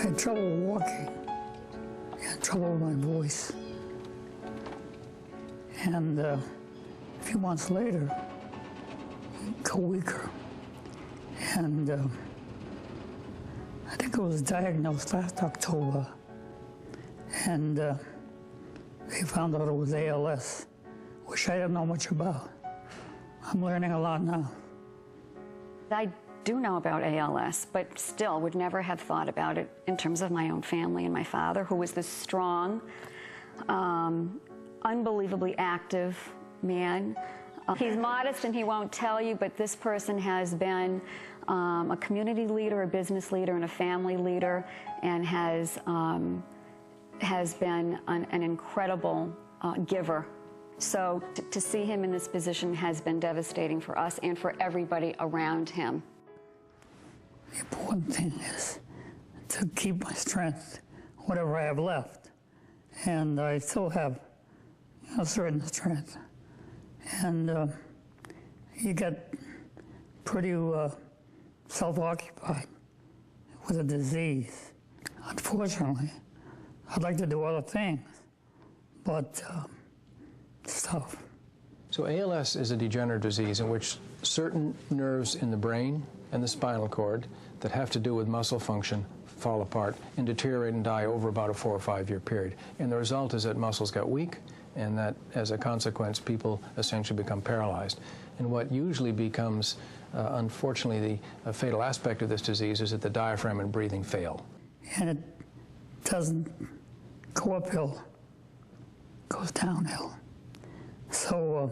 had trouble walking, had trouble with my voice. And a few months later, got weaker. And I think I was diagnosed last October. And they found out it was ALS, which I didn't know much about. I'm learning a lot now. I do know about ALS, but still would never have thought about it in terms of my own family and my father, who was this strong, unbelievably active man. He's modest and he won't tell you, but this person has been a community leader, a business leader, and a family leader, and has been an incredible giver. So to see him in this position has been devastating for us and for everybody around him. The important thing is to keep my strength, whatever I have left. And I still have a certain strength. And you get pretty self-occupied with a disease. Unfortunately, I'd like to do other things, but it's tough. So ALS is a degenerative disease in which certain nerves in the brain and the spinal cord that have to do with muscle function fall apart and deteriorate and die over about a 4 or 5 year period. And the result is that muscles get weak, and that as a consequence people essentially become paralyzed. And what usually becomes, unfortunately, the fatal aspect of this disease is that the diaphragm and breathing fail. And it doesn't go uphill, it goes downhill. So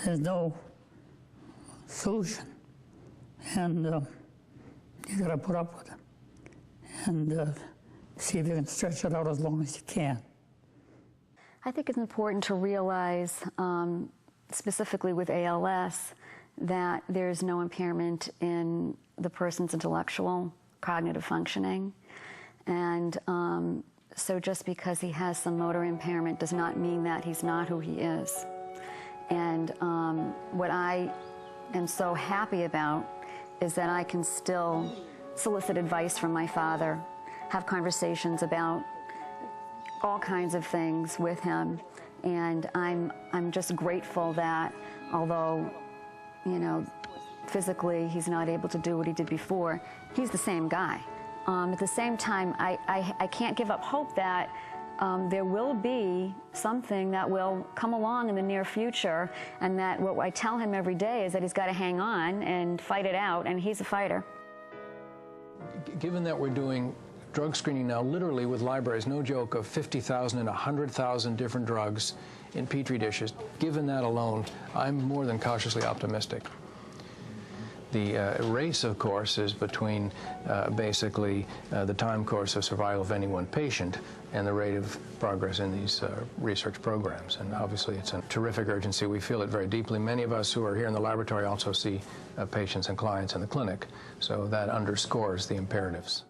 there's no solution. And you gotta put up with it. And see if you can stretch it out as long as you can. I think it's important to realize, specifically with ALS, that there's no impairment in the person's intellectual, cognitive functioning. And so just because he has some motor impairment does not mean that he's not who he is. And what I am so happy about is that I can still solicit advice from my father, have conversations about all kinds of things with him, and I'm just grateful that although, you know, physically he's not able to do what he did before, he's the same guy. At the same time, I can't give up hope that there will be something that will come along in the near future, and that what I tell him every day is that he's got to hang on and fight it out, and he's a fighter. Given that we're doing drug screening now literally with libraries, no joke, of 50,000 and 100,000 different drugs in Petri dishes, given that alone, I'm more than cautiously optimistic. The race, of course, is between basically the time course of survival of any one patient and the rate of progress in these research programs. And obviously it's a terrific urgency. We feel it very deeply. Many of us who are here in the laboratory also see patients and clients in the clinic. So that underscores the imperatives.